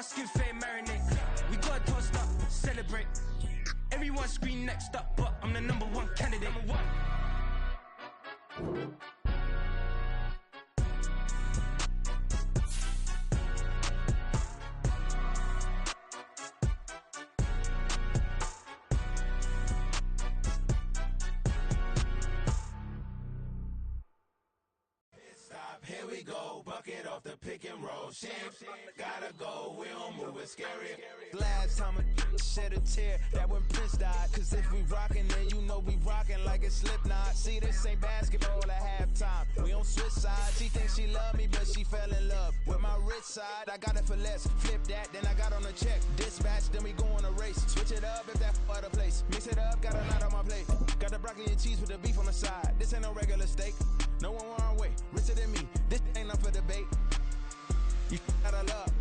my skin fade marinate. We got tossed up, celebrate. Everyone scream next up, but I'm the #1 candidate. Here we go, bucket off the pick and roll. Champs, gotta go, we don't move it scary. Last time a shed a tear, that when Prince died. Cause if we rockin', then you know we rockin' like a Slipknot. See, this ain't basketball at halftime. We on switch sides. She thinks she love me, but she fell in love with my rich side. I got it for less. Flip that, then I got on a check. Dispatch, then we go on a race. Switch it up if that other place. Mix it up, got a lot on my plate. Got the broccoli and cheese with the beef on the side. This ain't no regular steak. No one wrong way, richer than me. This ain't up for debate. You out of love.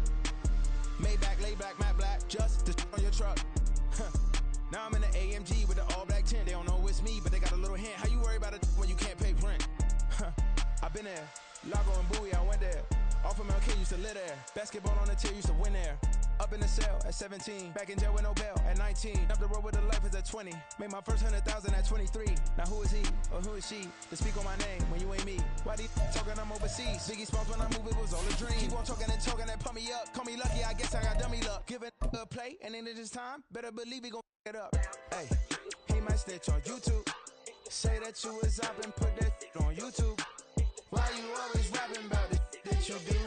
Maybach, lay back, matte black, just to on your truck. Now I'm in the AMG with the all black tint. They don't know it's me, but they got a little hint. How you worry about it when you can't pay rent? I've been there. Lago and Bowie, I went there. Off of MLK used to live there. Basketball on the tier used to win there. Up in the cell at 17. Back in jail with no bail at 19. Up the road with the life is at 20. Made my first 100,000 at 23. Now who is he or who is she to speak on my name when you ain't me? Why these talking I'm overseas? Biggie Smalls when I move it was all a dream. Keep on talking and talking and pump me up. Call me lucky, I guess I got dummy luck. Give it a play and then it's time. Better believe we gon' it up. Hey, he might snitch on YouTube. Say that you was up and put that on YouTube. Why you always rapping about it that you do?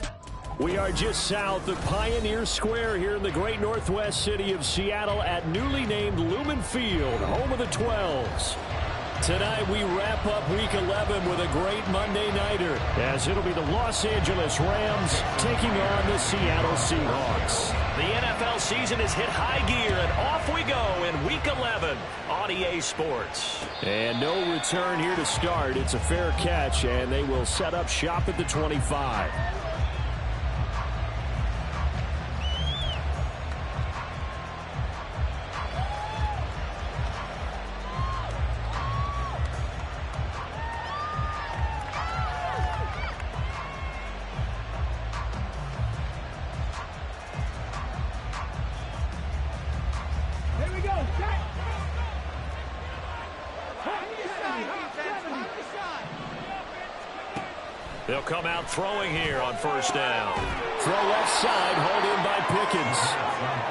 We are just south of Pioneer Square here in the great northwest city of Seattle at newly named Lumen Field, home of the 12s. Tonight we wrap up Week 11 with a great Monday nighter, as it'll be the Los Angeles Rams taking on the Seattle Seahawks. The NFL season has hit high gear, and off we go in Week 11 on EA Sports. And no return here to start. It's a fair catch, and they will set up shop at the 25. They'll come out throwing here on first down. Throw left side, hauled in by Pickens.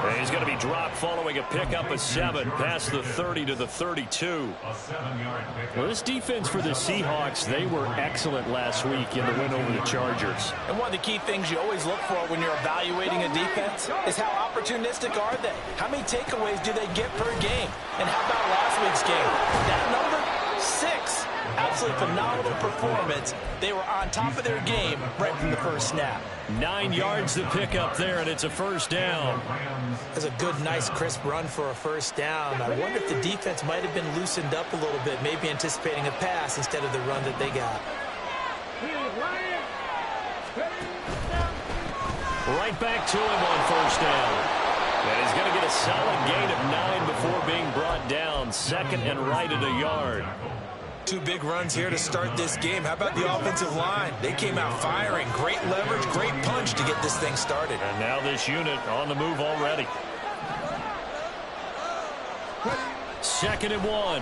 And he's going to be dropped following a pickup of 7 past the 30 to the 32. Well, this defense for the Seahawks, they were excellent last week in the win over the Chargers. And one of the key things you always look for when you're evaluating a defense is how opportunistic are they? How many takeaways do they get per game? And how about last week's game? That number, 6. Absolutely phenomenal performance. They were on top of their game right from the first snap. 9 yards to pick up there, and it's a first down. That's a good, nice, crisp run for a first down. I wonder if the defense might have been loosened up a little bit, maybe anticipating a pass instead of the run that they got. Right back to him on first down. And he's going to get a solid gain of 9 before being brought down. Second and right at a yard. 2 big runs here to start this game. How about the offensive line? They came out firing. Great leverage, great punch to get this thing started. And now this unit on the move already. Second and 1.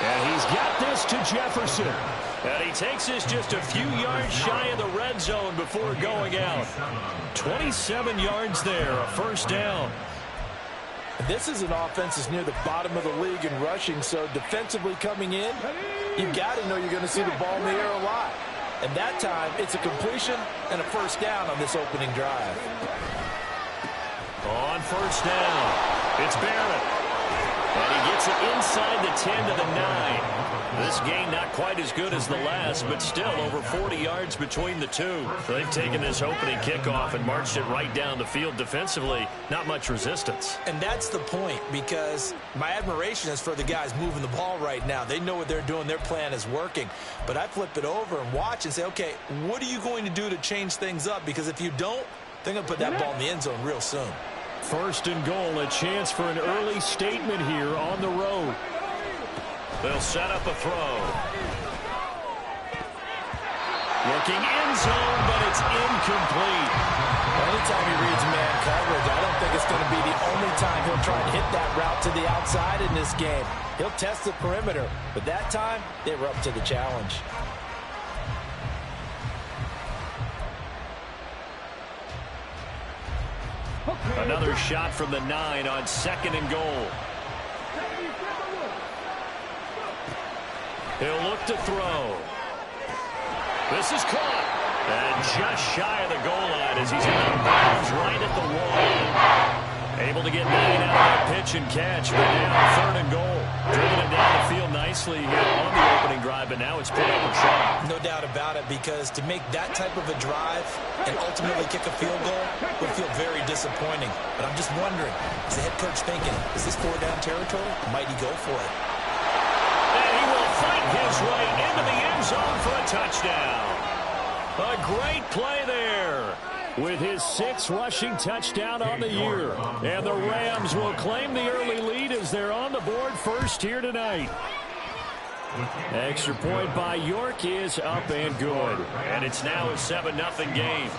And he's got this to Jefferson. And he takes this just a few yards shy of the red zone before going out. 27 yards there, a first down. This is an offense that's near the bottom of the league in rushing, so defensively coming in, you've got to know you're going to see the ball in the air a lot. And that time, it's a completion and a first down on this opening drive. On first down, it's Barrett. And he gets it inside the 10 to the 9. This game not quite as good as the last, but still over 40 yards between the two. They've taken this opening kickoff and marched it right down the field defensively. Not much resistance. And that's the point, because my admiration is for the guys moving the ball right now. They know what they're doing. Their plan is working. But I flip it over and watch and say, okay, what are you going to do to change things up? Because if you don't, they're going to put that ball in the end zone real soon. First and goal, a chance for an early statement here on the road. They'll set up a throw. Looking end zone, but it's incomplete. Anytime he reads man coverage, I don't think it's going to be the only time he'll try and hit that route to the outside in this game. He'll test the perimeter, but that time, they were up to the challenge. Another shot from the 9 on 2nd and goal. He'll look to throw. This is caught. And just shy of the goal line as he's out of bounds right at the wall. Able to get 9 out of that pitch and catch, but now 3rd and goal. Driven it down the field nicely here on the opening drive, but now it's put up a shot. No doubt about it, because to make that type of a drive and ultimately kick a field goal would feel very disappointing. But I'm just wondering, is the head coach thinking, is this 4-down territory? Might he go for it? And he will fight his way into the end zone for a touchdown. A great play there with his 6th rushing touchdown on the year. And the Rams will claim the early lead as they're on the board first here tonight. Extra point by York is up and good. And it's now a 7-0 game.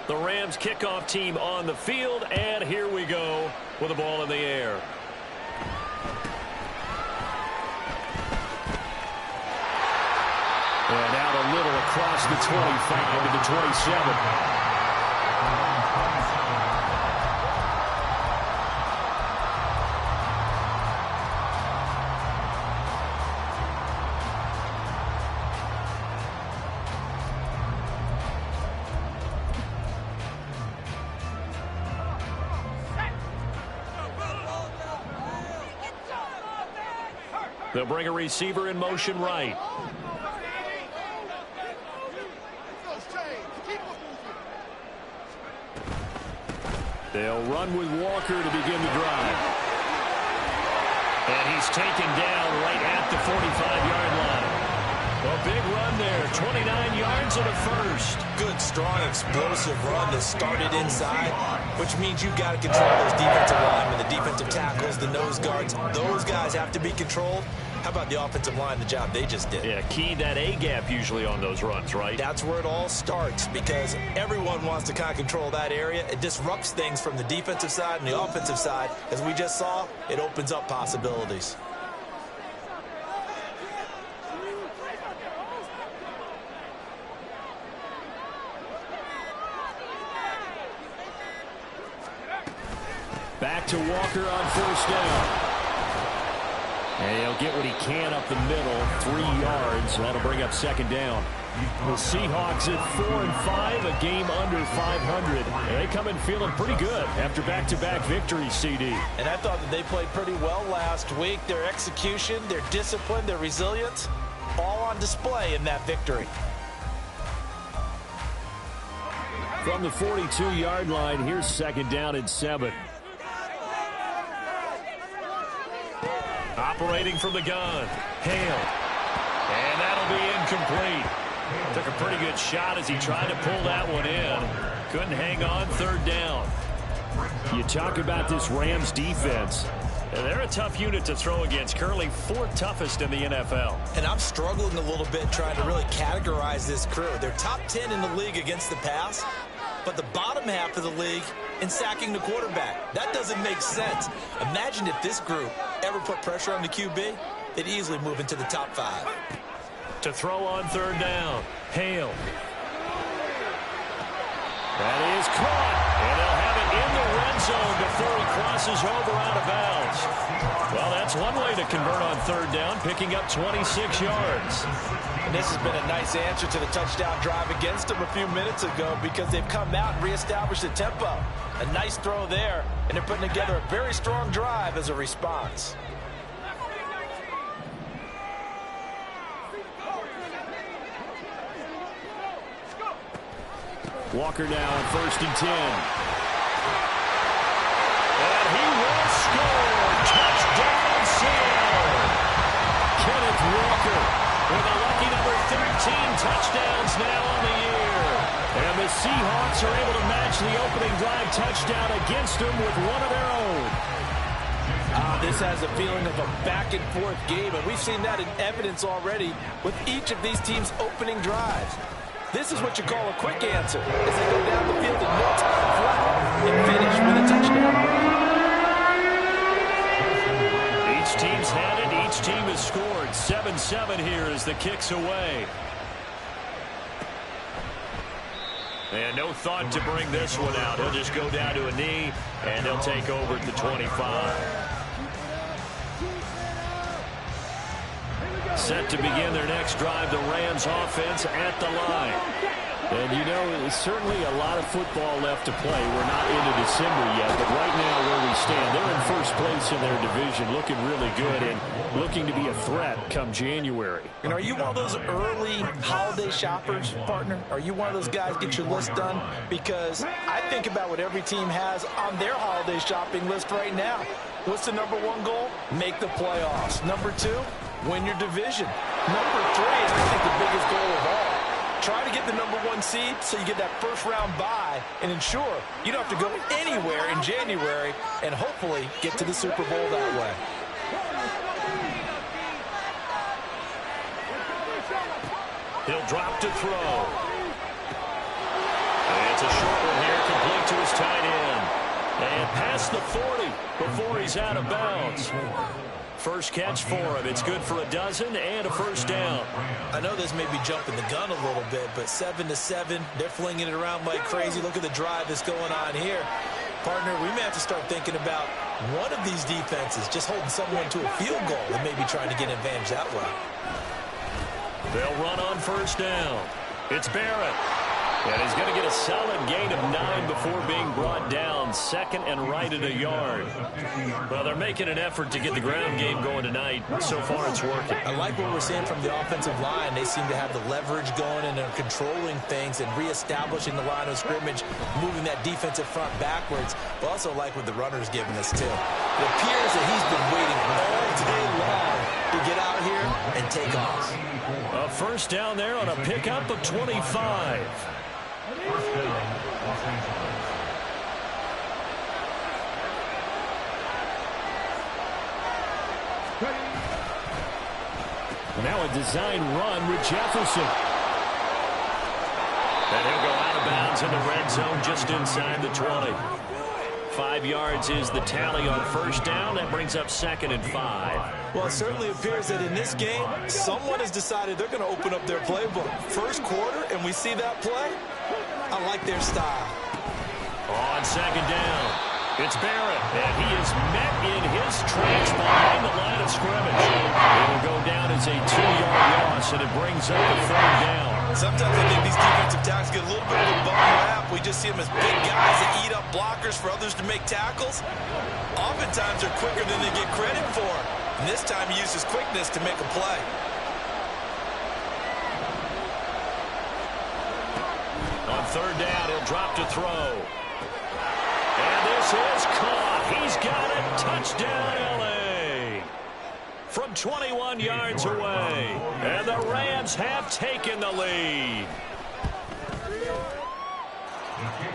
The Rams kickoff team on the field, and here we go with the ball in the air. And out a little across the 25 to the 27. They'll bring a receiver in motion right. They'll run with Walker to begin the drive. And he's taken down right at the 45-yard line. A big run there, 29 yards and a first. Good, strong, explosive run that started inside, which means you've got to control those defensive linemen, the defensive tackles, the nose guards. Those guys have to be controlled. How about the offensive line, the job they just did? Yeah, key that A-gap usually on those runs, right? That's where it all starts, because everyone wants to kind of control that area. It disrupts things from the defensive side and the offensive side. As we just saw, it opens up possibilities. Back to Walker on 1st down. And he'll get what he can up the middle, 3 yards. That'll bring up 2nd down. The Seahawks at 4-5, a game under 500. They come in feeling pretty good after back-to-back victories, CD. And I thought that they played pretty well last week. Their execution, their discipline, their resilience, all on display in that victory. From the 42-yard line, here's 2nd down and 7. Operating from the gun, Hale. And that'll be incomplete. Took a pretty good shot as he tried to pull that one in. Couldn't hang on 3rd down. You talk about this Rams defense. They're a tough unit to throw against. Currently 4th toughest in the NFL. And I'm struggling a little bit trying to really categorize this crew. They're top 10 in the league against the pass, but the bottom half of the league in sacking the quarterback. That doesn't make sense. Imagine if this group ever put pressure on the QB, they'd easily move into the top 5. To throw on 3rd down, Hale. That is caught, and they'll have it in the red zone before he crosses over out of bounds. Well, that's one way to convert on 3rd down, picking up 26 yards. And this has been a nice answer to the touchdown drive against them a few minutes ago, because they've come out and reestablished the tempo. A nice throw there, and they're putting together a very strong drive as a response. Walker now on 1st and 10. And he will score. Touchdown, Seattle. Kenneth Walker with a lucky number 13 touchdowns now on the year. And the Seahawks are able to match the opening drive touchdown against them with one of their own. This has a feeling of a back-and-forth game, and we've seen that in evidence already with each of these teams' opening drives. This is what you call a quick answer, as they go down the field in no time flat and finish with a touchdown. Each team's had it. Each team has scored. 7-7 here as the kick's away. And no thought to bring this one out. He'll just go down to a knee, and he'll take over at the 25. Set to begin their next drive, the Rams offense at the line. And, you know, there's certainly a lot of football left to play. We're not into December yet, but right now where we stand, they're in first place in their division, looking really good and looking to be a threat come January. And are you one of those early holiday shoppers, partner? Are you one of those guys get your list done? Because I think about what every team has on their holiday shopping list right now. What's the number one goal? Make the playoffs. Number two, win your division. Number three, and I think the biggest goal of all, try to get the number one seed so you get that first round bye and ensure you don't have to go anywhere in January and hopefully get to the Super Bowl that way. He'll drop to throw. It's a short one here, complete to his tight end. And past the 40 before he's out of bounds. First catch for him. It's good for a dozen and a first down. I know this may be jumping the gun a little bit, but 7-7, they're flinging it around like crazy. Look at the drive that's going on here. Partner, we may have to start thinking about one of these defenses just holding someone to a field goal and maybe trying to get an advantage that way. They'll run on first down. It's Barrett. And he's going to get a solid gain of 9 before being brought down. Second and right at a yard. Well, they're making an effort to get the ground game going tonight. So far, it's working. I like what we're seeing from the offensive line. They seem to have the leverage going and they're controlling things and reestablishing the line of scrimmage, moving that defensive front backwards. But also like what the runner's giving us, too. It appears that he's been waiting all day long to get out here and take off. A first down there on a pickup of 25. Now a design run with Jefferson. And he'll go out of bounds in the red zone just inside the 20. 5 yards is the tally on first down. That brings up 2nd and 5. Well, it certainly appears that in this game, someone has decided they're going to open up their playbook. First quarter, and we see that play. I like their style. On second down, it's Barrett, and he is met in his tracks behind the line of scrimmage. It'll go down as a 2-yard loss, and it brings up a 3rd down. Sometimes I think these defensive tackles get a little bit of a bum rap. We just see them as big guys that eat up blockers for others to make tackles. Oftentimes they're quicker than they get credit for. And this time he used his quickness to make a play. On 3rd down, he'll drop to throw. And this is caught. He's got it. Touchdown, L.A. From 21 yards away. And the Rams have taken the lead.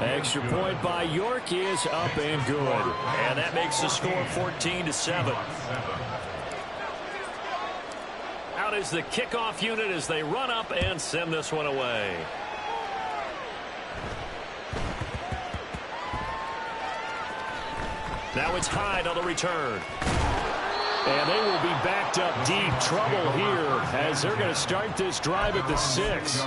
Extra point by York is up and good. And that makes the score 14-7. Out is the kickoff unit as they run up and send this one away. Now it's Hyde on the return. And they will be backed up deep. Trouble here as they're going to start this drive at the 6.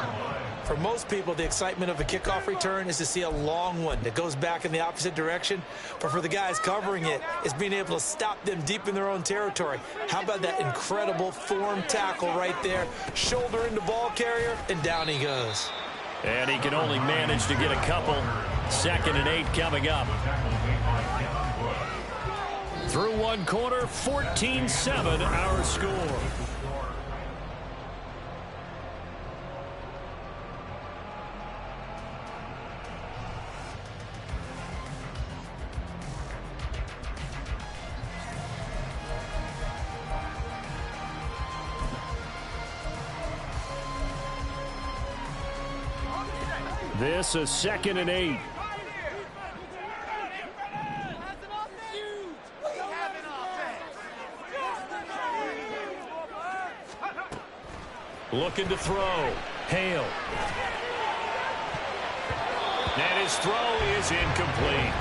For most people, the excitement of a kickoff return is to see a long one that goes back in the opposite direction. But for the guys covering it, it's being able to stop them deep in their own territory. How about that incredible form tackle right there? Shoulder into ball carrier, and down he goes. And he can only manage to get a couple. 2nd and 8 coming up. Through one quarter, 14-7 our score. This is 2nd and 8. Looking to throw. Hale. And his throw is incomplete.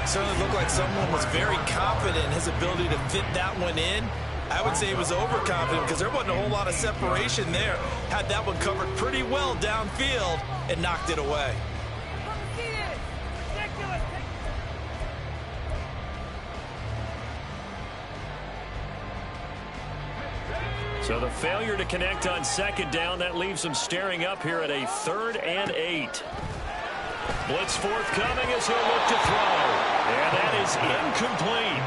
Certainly looked like someone was very confident in his ability to fit that one in. I would say he was overconfident because there wasn't a whole lot of separation there. Had that one covered pretty well downfield and knocked it away. So the failure to connect on 2nd down, that leaves him staring up here at a 3rd and 8. Blitz forthcoming as he'll look to throw. And that is incomplete.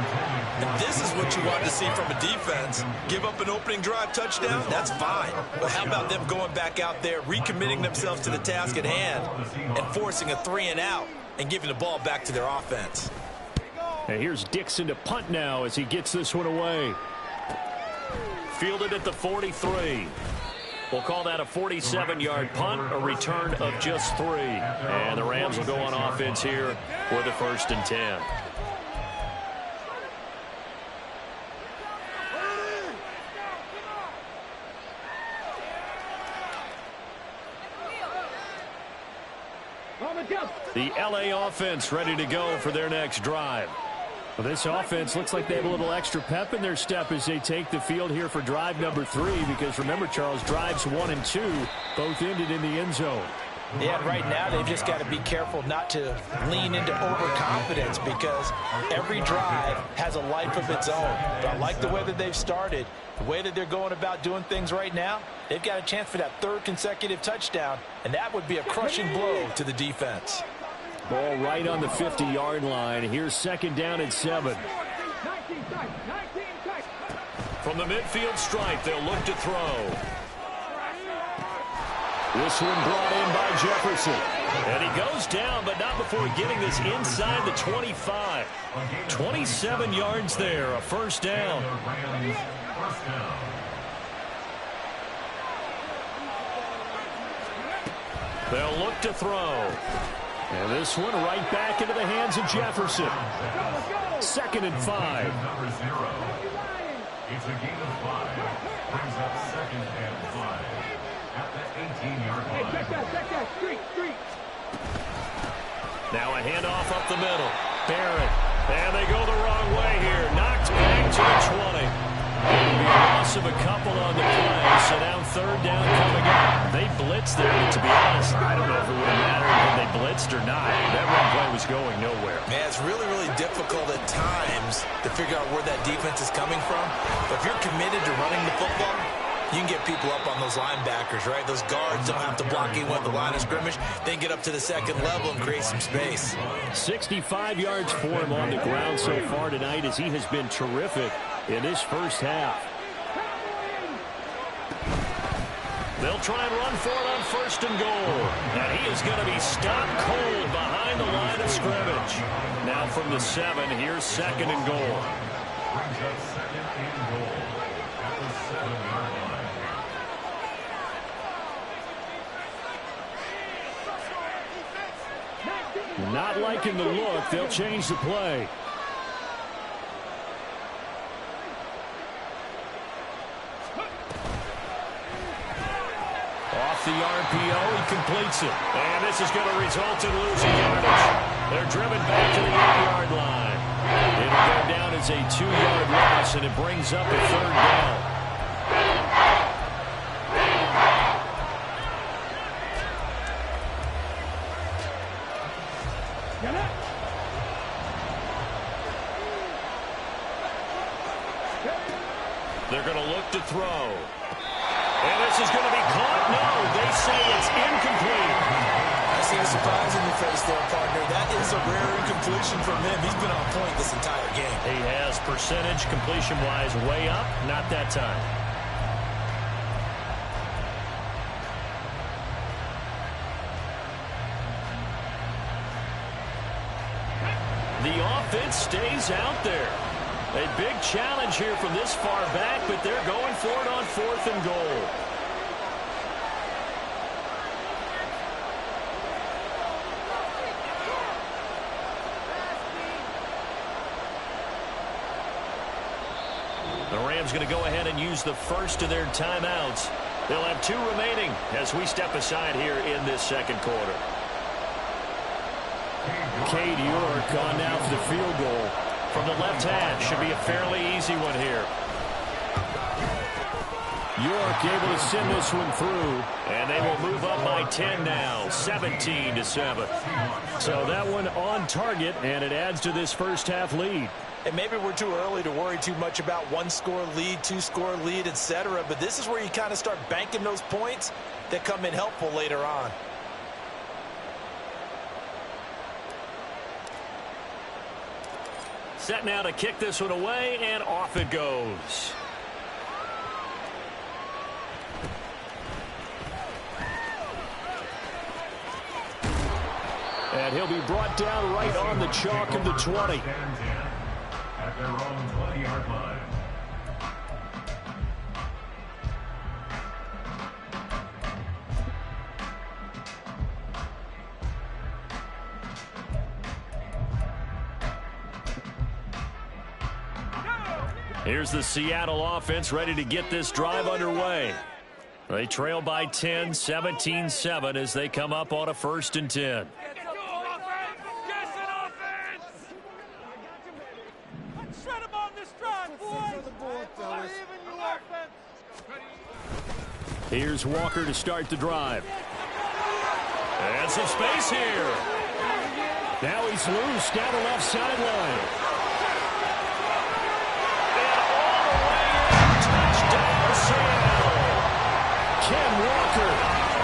And this is what you want to see from a defense. Give up an opening drive touchdown, that's fine. But how about them going back out there, recommitting themselves to the task at hand, and forcing a 3 and out and giving the ball back to their offense. And here's Dixon to punt now as he gets this one away. Fielded at the 43. We'll call that a 47-yard punt, a return of just 3. And the Rams will go on offense here for the 1st and 10. The LA offense ready to go for their next drive. Well, this offense looks like they have a little extra pep in their step as they take the field here for drive number 3, because remember, Charles, drives 1 and 2 both ended in the end zone. Yeah, right now they've just got to be careful not to lean into overconfidence, because every drive has a life of its own. But I like the way that they've started, the way that they're going about doing things right now. They've got a chance for that 3rd consecutive touchdown, and that would be a crushing blow to the defense. Ball right on the 50-yard line. Here's 2nd down and 7. From the midfield stripe, they'll look to throw. This one brought in by Jefferson. And he goes down, but not before getting this inside the 25. 27 yards there, a 1st down. They'll look to throw. And this one right back into the hands of Jefferson. 2nd and 5. It's a gain of 5. Brings up 2nd and 5 at the 18-yard line. Check that. Street. Now a handoff up the middle. Barrett. And they go the wrong way here. Knocked back to the 20. It'll be a loss of a couple on the play. So now 3rd down coming up. They blitzed there, but to be honest, I don't know if it would have mattered if they blitzed or not. That run play was going nowhere. Man, it's really, really difficult at times to figure out where that defense is coming from. But if you're committed to running the football, you can get people up on those linebackers, right? Those guards don't have to block anyone at the line of scrimmage. They can get up to the 2nd level and create some space. 65 yards for him on the ground so far tonight, as he has been terrific in this 1st half. They'll try and run for it on 1st and goal. And he is going to be stopped cold behind the line of scrimmage. Now from the 7, here's 2nd and goal. Brings up 2nd and goal at the 7-yard line. Not liking the look. They'll change the play. Off the RPO, he completes it. And this is going to result in losing yardage. They're driven back to the 8-yard line. It'll go down as a 2-yard loss, and it brings up a 3rd down. They're going to look to throw. And this is going to be caught. No, they say it's incomplete. I see a surprise in your face there, partner. That is a rare incompletion from him. He's been on point this entire game. He has, percentage completion-wise way up. Not that time. The offense stays out there. A big challenge here from this far back, but they're going for it on 4th and goal. The Rams going to go ahead and use the first of their timeouts. They'll have 2 remaining as we step aside here in this second quarter. Cade York on now for the field goal from the left hash. Should be a fairly easy one here. York able to send this one through, and they will move up by 10 now, 17-7. So that one on target, and it adds to this first half lead. And maybe we're too early to worry too much about 1-score lead, 2-score lead, etc. But this is where you kind of start banking those points that come in helpful later on. Set now to kick this one away, and off it goes. And he'll be brought down right on the chalk of the 20. At their own 20-yard line. Here's the Seattle offense ready to get this drive underway. They trail by 10, 17-7 as they come up on a 1st and 10. Here's Walker to start the drive. And some space here. Now he's loose down the left sideline. And all the way in. Touchdown, Seattle. Ken Walker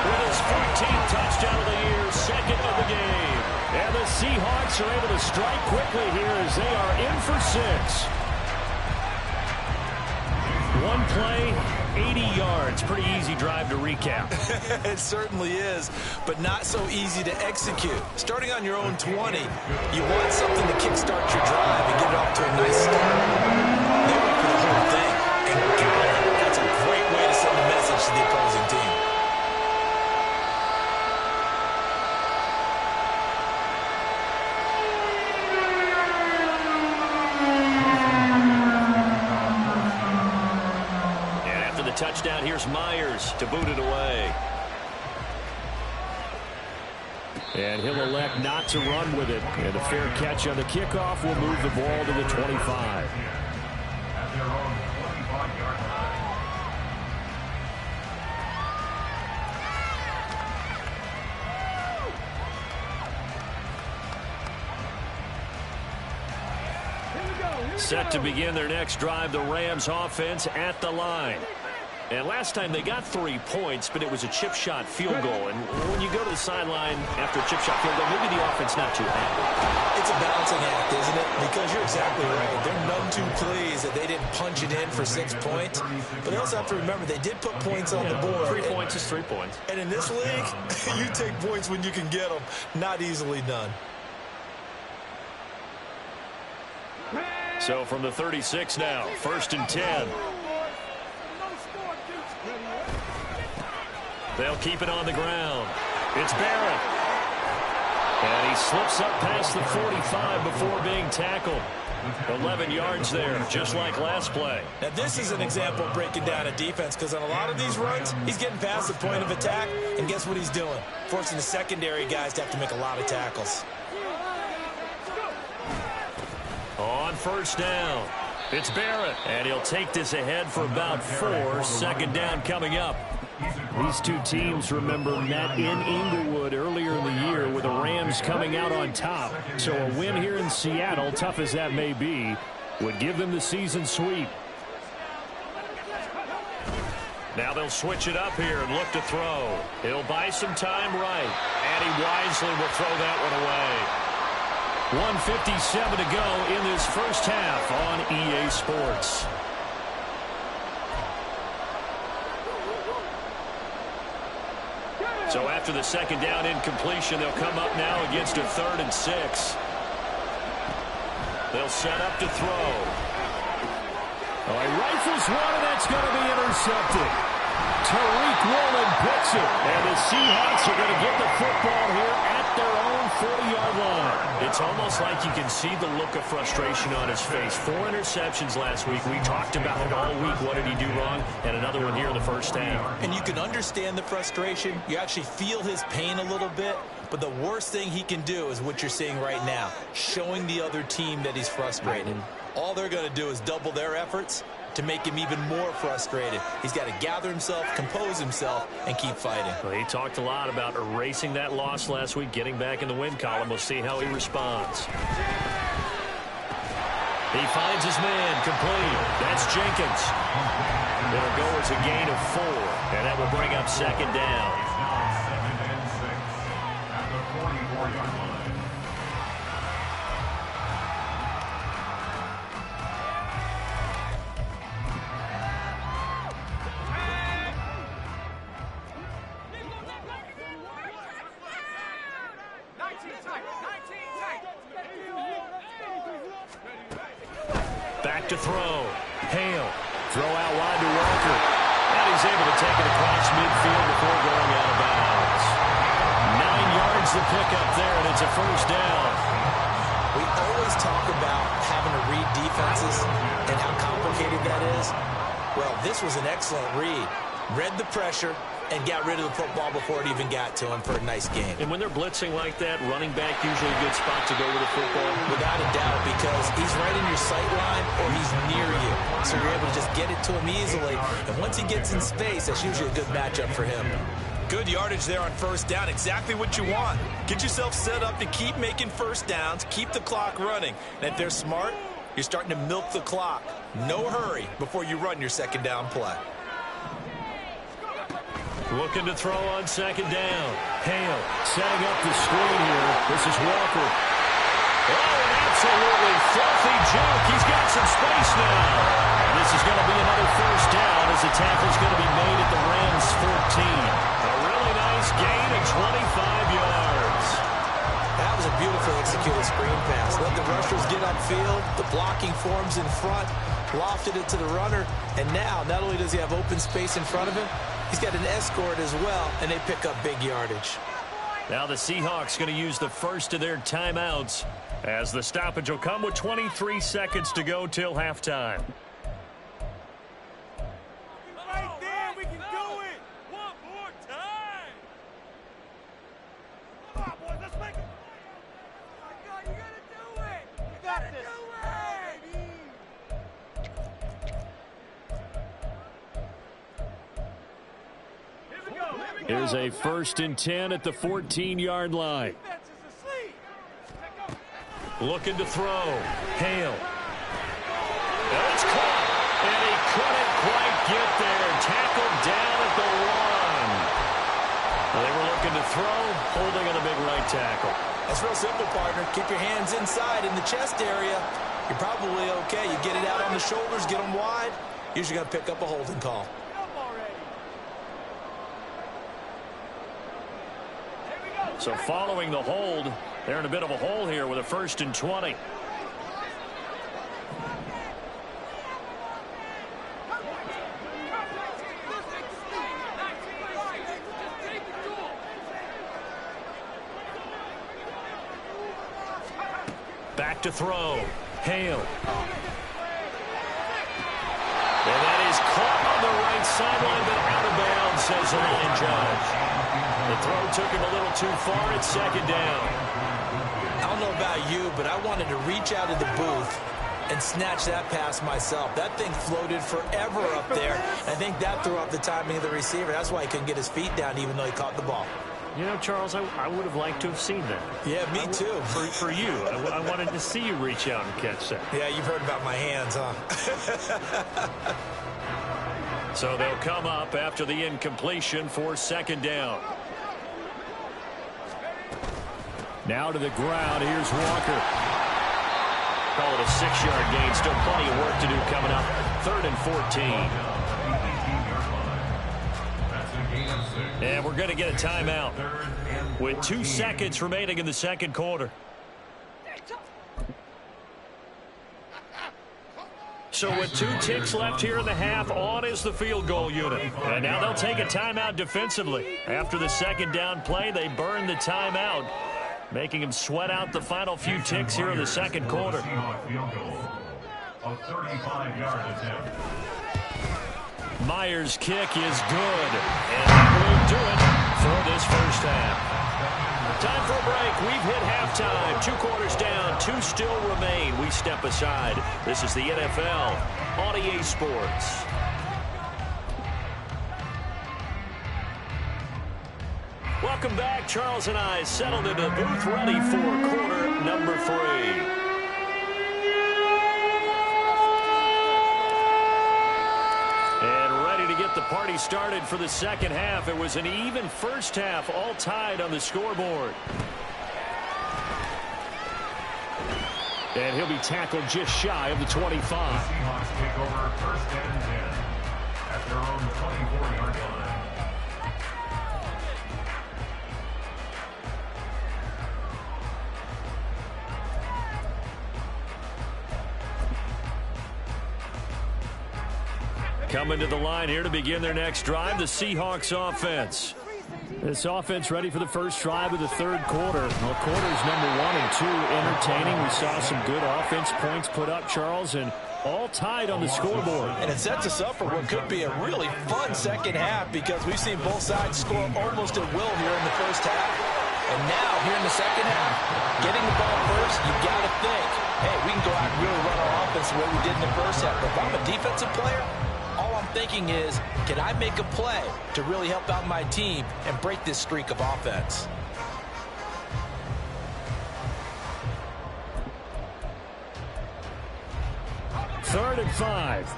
with his 14th touchdown of the year, 2nd of the game. And the Seahawks are able to strike quickly here as they are in for 6. One play, 80 yards. Pretty easy drive to recap. It certainly is, but not so easy to execute. Starting on your own 20, you want something to kickstart your drive and get it off to a nice start. They went for the whole thing and got it. That's a great way to send a message to the opposing team. Touchdown. Here's Myers to boot it away. And he'll elect not to run with it. And a fair catch on the kickoff will move the ball to the 25. At their own 25-yard line. Set to begin their next drive, the Rams offense at the line. And last time they got 3 points, but it was a chip shot field goal. And when you go to the sideline after a chip shot field goal, maybe the offense not too happy. It's a balancing act, isn't it? Because you're exactly right. They're none too pleased that they didn't punch it in for 6 points. But they also have to remember they did put points on the board. 3 points is 3 points. And in this league, you take points when you can get them. Not easily done. So from the 36 now, 1st and 10. They'll keep it on the ground. It's Barrett. And he slips up past the 45 before being tackled. 11 yards there, just like last play. Now this is an example of breaking down a defense, because on a lot of these runs, he's getting past the point of attack, and guess what he's doing? Forcing the secondary guys to have to make a lot of tackles. On 1st down, it's Barrett. And he'll take this ahead for about 4. 2nd down coming up. These two teams, remember, met in Inglewood earlier in the year with the Rams coming out on top. So a win here in Seattle, tough as that may be, would give them the season sweep. Now they'll switch it up here and look to throw. He'll buy some time right. And he wisely will throw that one away. 1:57 to go in this first half on EA Sports. So after the 2nd down incompletion, they'll come up now against a 3rd and 6. They'll set up to throw. Oh, he rifles one, and that's going to be intercepted. Tariq Woolen picks it. And the Seahawks are going to get the football here at their own 40-yard line. It's almost like you can see the look of frustration on his face. 4 interceptions last week. We talked about it all week. What did he do wrong? And another one here in the first half. And you can understand the frustration. You actually feel his pain a little bit. But the worst thing he can do is what you're seeing right now, showing the other team that he's frustrated. All they're going to do is double their efforts to make him even more frustrated. He's got to gather himself, compose himself, and keep fighting. Well, he talked a lot about erasing that loss last week, getting back in the win column. We'll see how he responds. He finds his man, complete. That's Jenkins. It'll go as a gain of 4, and that will bring up second down. It's now 2nd and 6 at the 44-yard line. Back to throw. Hale. Throw out wide to Walker. And he's able to take it across midfield before going out of bounds. 9 yards to pick up there, and it's a first down. We always talk about having to read defenses and how complicated that is. Well, this was an excellent read. Read the pressure and got rid of the football before it even got to him for a nice game. And when they're blitzing like that, running back usually a good spot to go with the football. Without a doubt, because he's right in your sight line or he's near you. So you're able to just get it to him easily. And once he gets in space, that's usually a good matchup for him. Good yardage there on first down. Exactly what you want. Get yourself set up to keep making first downs, keep the clock running. And if they're smart, you're starting to milk the clock. No hurry before you run your second down play. Looking to throw on second down. Hale setting up the screen here. This is Walker. Oh, an absolutely filthy jump. He's got some space now. This is going to be another first down as the tackle's going to be made at the Rams' 14. A really nice gain of 25 yards. That was a beautifully executed screen pass. Let the rushers get upfield. The blocking forms in front. Lofted it to the runner. And now, not only does he have open space in front of him, he's got an escort as well, and they pick up big yardage. Now the Seahawks going to use the first of their timeouts as the stoppage will come with 23 seconds to go till halftime. Right there, we can do it. One more time. Come on, boys, let's make it. Oh my God, you gotta do it. You gotta do it. Here's a 1st and 10 at the 14-yard line. Looking to throw. Hale. And it's caught. And he couldn't quite get there. Tackled down at the 1. They were looking to throw, holding on the big right tackle. That's real simple, partner. Keep your hands inside in the chest area. You're probably okay. You get it out on the shoulders, get them wide. Usually going to pick up a holding call. So following the hold, they're in a bit of a hole here with a 1st and 20. Back to throw. Hale. And that is caught on the right sideline, but out of bounds, says the line judge. The throw took him a little too far. It's second down. I don't know about you, but I wanted to reach out of the booth and snatch that pass myself. That thing floated forever up there. I think that threw off the timing of the receiver. That's why he couldn't get his feet down even though he caught the ball. You know, Charles, I would have liked to have seen that. Yeah, me too. For you. I wanted to see you reach out and catch that. Yeah, you've heard about my hands, huh? So they'll come up after the incompletion for second down. Now to the ground. Here's Walker. Call it a 6-yard gain. Still plenty of work to do coming up. 3rd and 14. And we're going to get a timeout with 2 seconds remaining in the second quarter. So with 2 ticks left here in the half, on is the field goal unit. And now they'll take a timeout defensively. After the second down play, they burn the timeout. making him sweat out the final few ticks here in the second quarter. Seahawks field goal. A 35-yard attempt. Myers' kick is good, and that will do it for this first half. Time for a break. We've hit halftime. 2 quarters down, 2 still remain. We step aside. This is the NFL on EA Sports. Welcome back. Charles and I settled into the booth, ready for quarter number 3. Get the party started for the second half. It was an even first half, all tied on the scoreboard. And he'll be tackled just shy of the 25. The Seahawks take over first and 10 at their own 24-yard line. Coming to the line here to begin their next drive, the Seahawks offense. This offense ready for the first drive of the third quarter. Well, quarters number 1 and 2 entertaining. We saw some good offense points put up, Charles, and all tied on the scoreboard. And it sets us up for what could be a really fun second half because we've seen both sides score almost at will here in the first half. And now, here in the second half, getting the ball first, you got to think, hey, we can go out and really run our offense the way we did in the first half. But if I'm a defensive player, all I'm thinking is, can I make a play to really help out my team and break this streak of offense? Third and 5.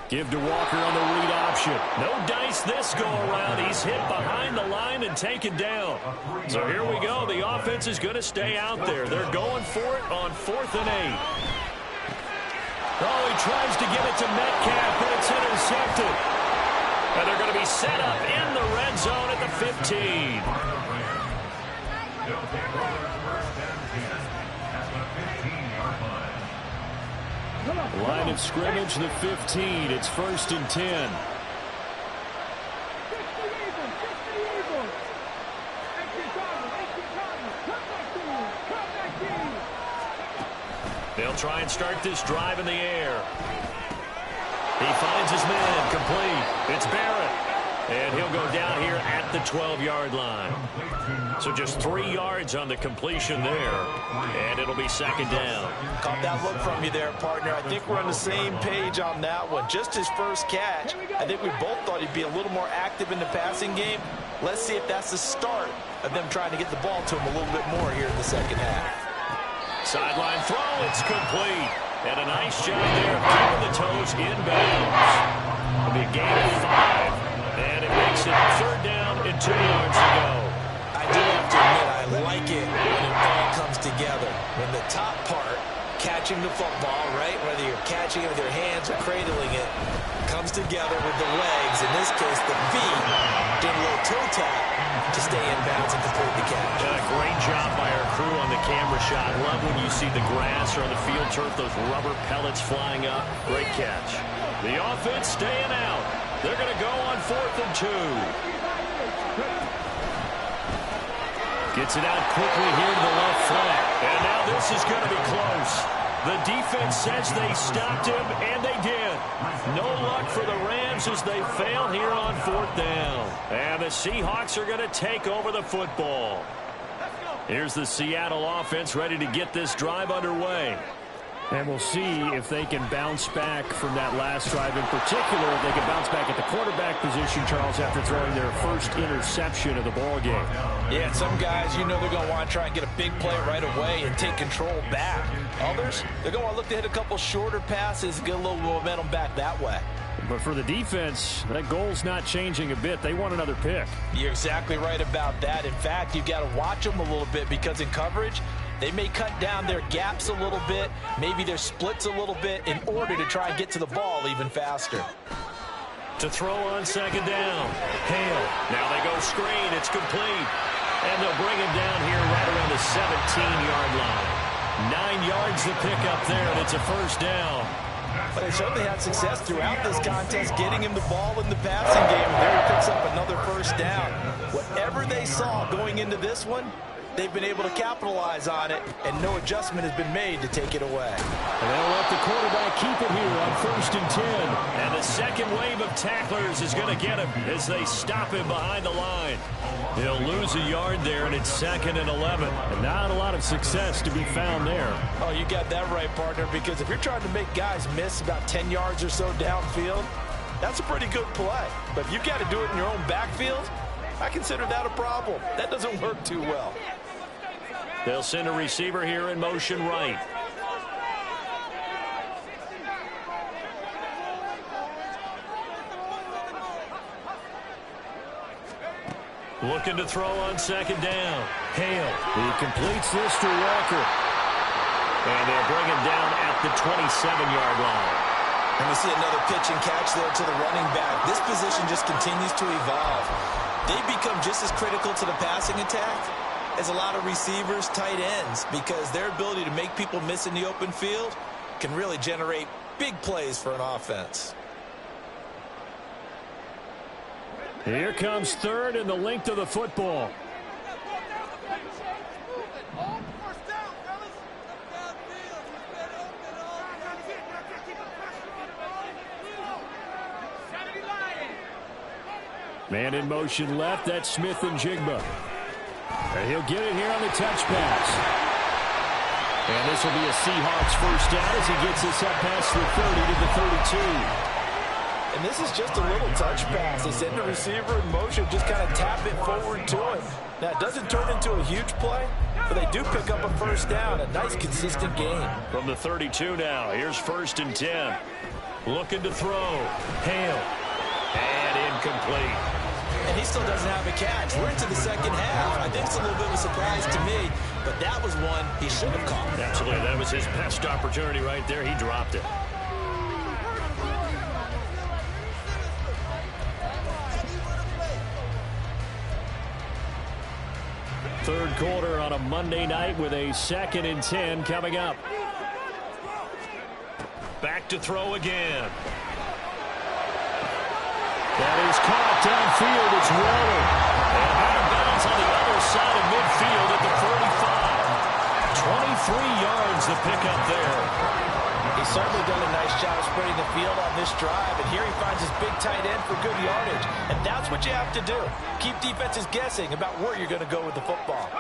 Give to Walker on the read option. No dice this go-around. He's hit behind the line and taken down. So here we go. The offense is going to stay out there. They're going for it on 4th and 8. Oh, he tries to give it to Metcalf, but it's intercepted. And they're going to be set up in the red zone at the 15. They'll take over first and 10 at the 15-yard line. Line of scrimmage, the 15. It's 1st and 10. They'll try and start this drive in the air. He finds his man, complete. It's Barrett. And he'll go down here at the 12-yard line. So just 3 yards on the completion there. And it'll be second down. Caught that look from you there, partner. I think we're on the same page on that one. Just his first catch. I think we both thought he'd be a little more active in the passing game. Let's see if that's the start of them trying to get the ball to him a little bit more here in the second half. Sideline throw, it's complete. And a nice job there of keeping the toes inbounds. It'll be a gain of 5. And it makes it 3rd down and 2 yards to go. I do have to admit, I like it when it all comes together. When the top part, catching the football, right, whether you're catching it with your hands or cradling it, comes together with the legs, in this case the feet, doing a little toe tap to stay in bounds and complete the catch. Great job by our crew on the camera shot. Love when you see the grass or on the field turf, those rubber pellets flying up. Great catch. The offense staying out. They're going to go on 4th and 2. Gets it out quickly here to the left flank. And now this is going to be close. The defense says they stopped him, and they did. No luck for the Rams as they fail here on 4th down. And the Seahawks are going to take over the football. Here's the Seattle offense ready to get this drive underway. And we'll see if they can bounce back from that last drive in particular. If they can bounce back at the quarterback position, Charles, after throwing their first interception of the ball game. Yeah, some guys, you know they're going to want to try and get a big play right away and take control back. Others, they're going to want to look to hit a couple shorter passes, get a little momentum back that way. But for the defense, that goal's not changing a bit. They want another pick. You're exactly right about that. In fact, you've got to watch them a little bit because in coverage, they may cut down their gaps a little bit, maybe their splits a little bit in order to try and get to the ball even faster. To throw on 2nd down. Hale. Now they go screen. It's complete. And they'll bring him down here right around the 17-yard line. 9 yards to pick up there, and it's a 1st down. But they certainly had success throughout this contest getting him the ball in the passing game. And there he picks up another first down. Whatever they saw going into this one, they've been able to capitalize on it, and no adjustment has been made to take it away. And they'll let the quarterback keep it here on 1st and 10. And the second wave of tacklers is going to get him as they stop him behind the line. He'll lose a yard there, and it's 2nd and 11. And not a lot of success to be found there. Oh, you got that right, partner, because if you're trying to make guys miss about 10 yards or so downfield, that's a pretty good play. But if you've got to do it in your own backfield, I consider that a problem. That doesn't work too well. They'll send a receiver here in motion right. Looking to throw on 2nd down. Hale. He completes this to Walker. And they'll bring him down at the 27-yard line. And we see another pitch and catch there to the running back. This position just continues to evolve. They become just as critical to the passing attack as a lot of receivers, tight ends, because their ability to make people miss in the open field can really generate big plays for an offense. Here comes 3rd and the length of the football. Man in motion left, that's Smith and Jigba. And he'll get it here on the touch pass. And this will be a Seahawks first down as he gets this up past the 30 to the 32. And this is just a little touch pass. They send the receiver in motion, just kind of tap it forward to him. Now, it doesn't turn into a huge play, but they do pick up a first down, a nice, consistent gain. From the 32 now, here's 1st and 10. Looking to throw. Hale. And incomplete. And he still doesn't have a catch. We're into the second half. I think it's a little bit of a surprise to me, but that was one he should have caught. Absolutely. That was his best opportunity right there. He dropped it. Third quarter on a Monday night with a 2nd and 10 coming up. Back to throw again. That is caught downfield. It's Waller. And out of bounds on the other side of midfield at the 45. 23 yards the pickup there. He's certainly done a nice job spreading the field on this drive. And here he finds his big tight end for good yardage. And that's what you have to do. Keep defenses guessing about where you're going to go with the football.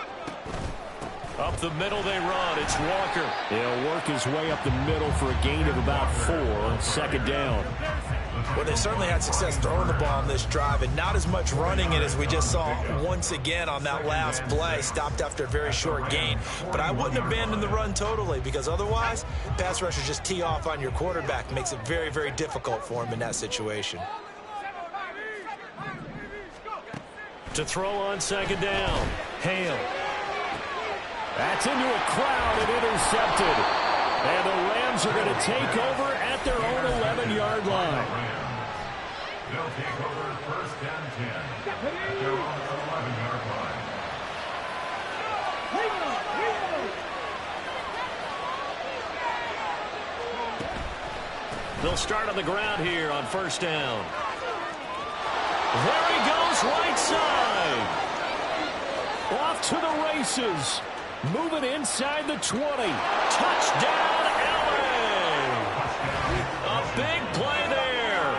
Up the middle they run. It's Walker. He'll work his way up the middle for a gain of about 4 on 2nd down. Well, they certainly had success throwing the ball on this drive and not as much running it as we just saw once again on that last play. Stopped after a very short gain. But I wouldn't abandon the run totally because otherwise, pass rushers just tee off on your quarterback. Makes it very, very difficult for him in that situation. To throw on 2nd down. Hale. That's into a crowd and intercepted. And the Rams are going to take over at their own 11-yard line. They'll take over 1st and 10 at their own 11-yard line. They'll start on the ground here on 1st down. There he goes right side. Off to the races. Moving inside the 20. Touchdown, LA. A big play there.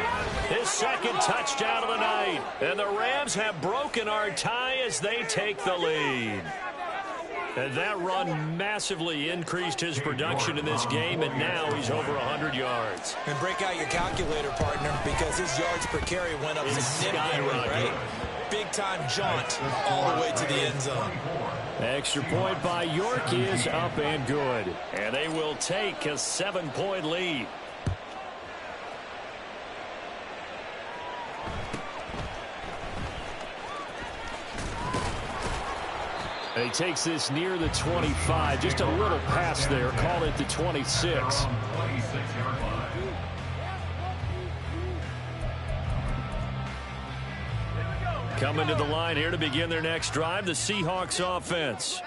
His 2nd touchdown of the night. And the Rams have broken our tie as they take the lead. And that run massively increased his production in this game, and now he's over 100 yards. And break out your calculator, partner, because his yards per carry went up significantly, right? Big-time jaunt all the way to the end zone. Extra point by York is up and good. And they will take a 7-point lead. He takes this near the 25. Just a little pass there. Call it the 26. Coming to the line here to begin their next drive, the Seahawks offense.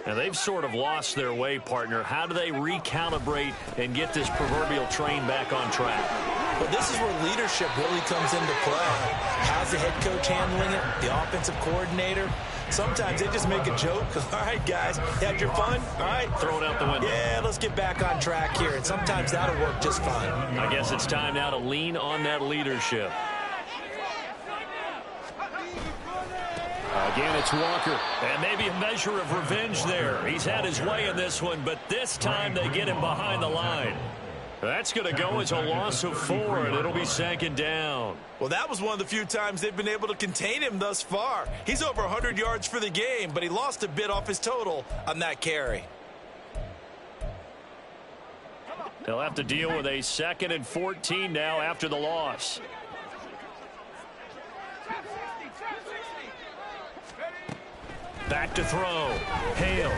And they've sort of lost their way, partner. How do they recalibrate and get this proverbial train back on track? Well, this is where leadership really comes into play. How's the head coach handling it? The offensive coordinator? Sometimes they just make a joke. All right, guys, you had your fun? All right. Throw it out the window. Yeah, let's get back on track here. And sometimes that'll work just fine. I guess it's time now to lean on that leadership. Again, it's Walker. And maybe a measure of revenge there. He's had his way in this one, but this time they get him behind the line. That's going to go as a loss of 4, and it'll be second down. Well, that was one of the few times they've been able to contain him thus far. He's over 100 yards for the game, but he lost a bit off his total on that carry. They'll have to deal with a 2nd and 14 now after the loss. Back to throw. Hale.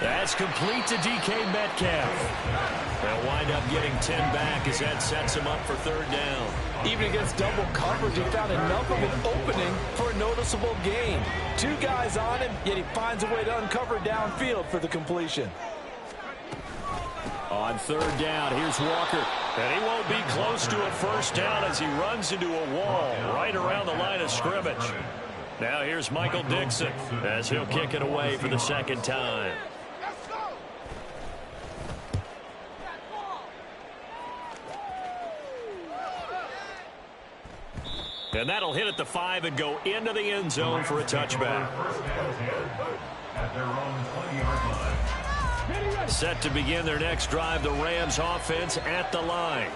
That's complete to DK Metcalf. They'll wind up getting 10 back as that sets him up for 3rd down. Even against double coverage, he found enough of an opening for a noticeable gain. 2 guys on him, yet he finds a way to uncover downfield for the completion. On 3rd down, here's Walker. And he won't be close to a 1st down as he runs into a wall right around the line of scrimmage. Now here's Michael Dixon as he'll kick it away for the 2nd time. And that'll hit at the 5 and go into the end zone for a touchback. At their own 20-yard line. Set to begin their next drive, the Rams offense at the line.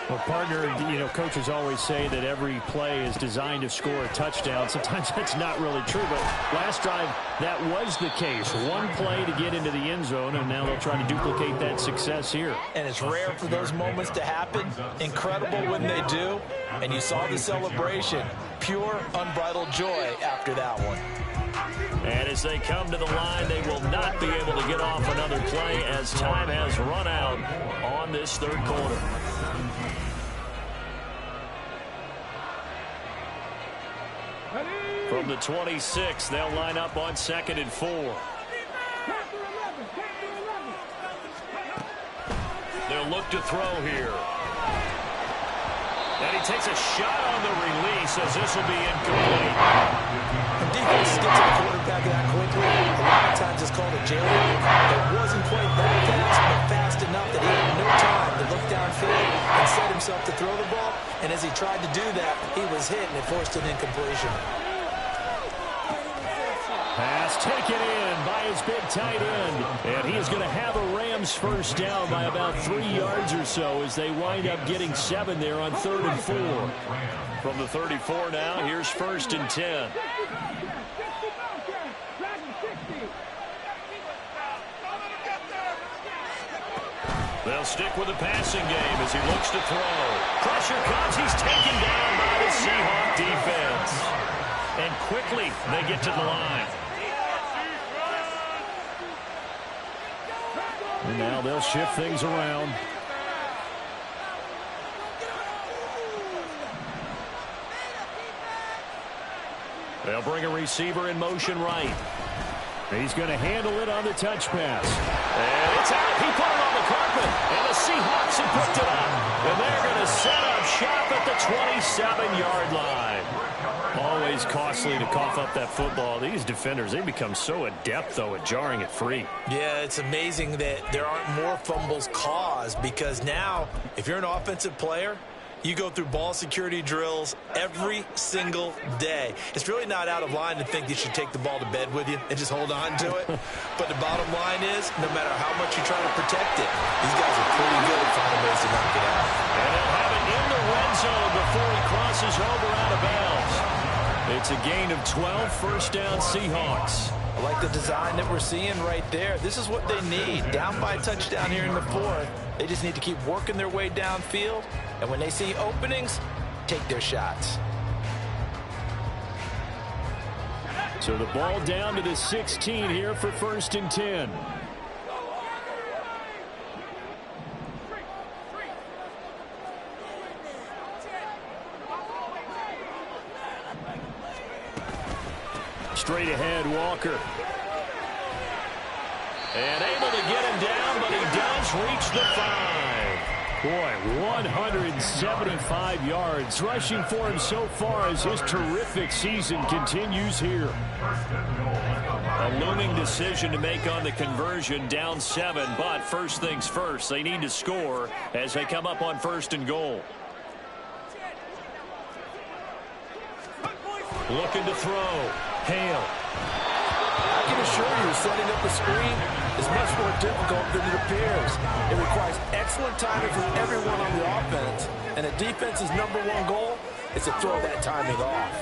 Well, partner, you know, coaches always say that every play is designed to score a touchdown. Sometimes that's not really true, but last drive, that was the case. One play to get into the end zone, and now they'll try to duplicate that success here. And it's rare for those moments to happen. Incredible when they do. And you saw the celebration. Pure, unbridled joy after that one. And as they come to the line, they will not be able to get off another play as time has run out on this 3rd quarter. From the 26, they'll line up on 2nd and 4. They'll look to throw here. And he takes a shot on the release as this will be incomplete. When defense gets to the quarterback that quickly, a lot of times it's called a jailbreak. It wasn't quite that fast, but fast enough that he had no time to look downfield and set himself to throw the ball. And as he tried to do that, he was hit and it forced an incompletion. Pass taken in by his big tight end. And he is going to have a Rams 1st down by about 3 yards or so as they wind up getting 7 there on 3rd and 4. From the 34 now, here's 1st and 10. They'll stick with the passing game as he looks to throw. Pressure comes. He's taken down by the Seahawks defense. And quickly they get to the line. And now they'll shift things around. They'll bring a receiver in motion right. He's going to handle it on the touch pass. And it's out. He put it on the carpet. And the Seahawks have picked it up. And they're going to set up shop at the 27-yard line. Always costly to cough up that football. These defenders, they become so adept, though, at jarring it free. Yeah, it's amazing that there aren't more fumbles caused because now, if you're an offensive player, you go through ball security drills every single day. It's really not out of line to think you should take the ball to bed with you and just hold on to it. But the bottom line is, no matter how much you try to protect it, these guys are pretty good at finding ways to knock it out. And they'll have it in the red zone before he crosses over out of bounds. It's a gain of 12, 1st down Seahawks. I like the design that we're seeing right there. This is what they need. Down by a touchdown here in the 4th. They just need to keep working their way downfield. And when they see openings, take their shots. So the ball down to the 16 here for 1st and 10. Straight ahead, Walker. And able to get him down, but he does reach the 5. Boy, 175 yards rushing for him so far as his terrific season continues here. A looming decision to make on the conversion, down 7, but first things first, they need to score as they come up on 1st and goal. Looking to throw. Hale. I can assure you, setting up a screen is much more difficult than it appears. It requires excellent timing from everyone on the offense, and a defense's #1 goal is to throw that timing off.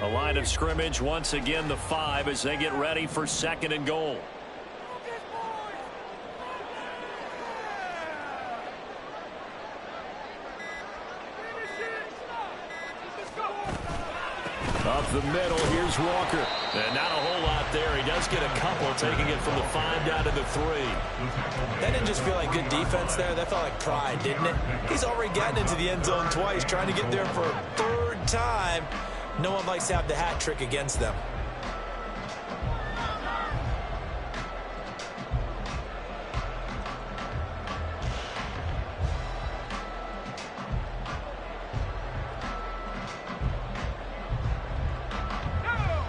A line of scrimmage, once again the 5 as they get ready for 2nd and goal. Up the middle, here's Walker. And not a whole lot there. He does get a couple, taking it from the 5 down to the 3. That didn't just feel like good defense there. That felt like pride, didn't it? He's already gotten into the end zone twice, trying to get there for a 3rd time. No one likes to have the hat trick against them.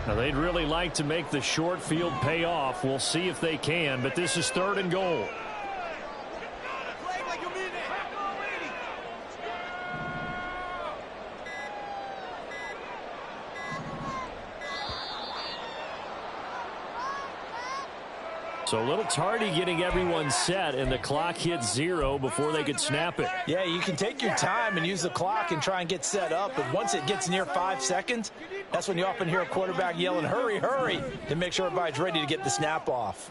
Now they'd really like to make the short field pay off. We'll see if they can, but this is 3rd and goal. So a little tardy getting everyone set, and the clock hit 0 before they could snap it. Yeah, you can take your time and use the clock and try and get set up, but once it gets near 5 seconds, that's when you often hear a quarterback yelling, "Hurry, hurry," to make sure everybody's ready to get the snap off.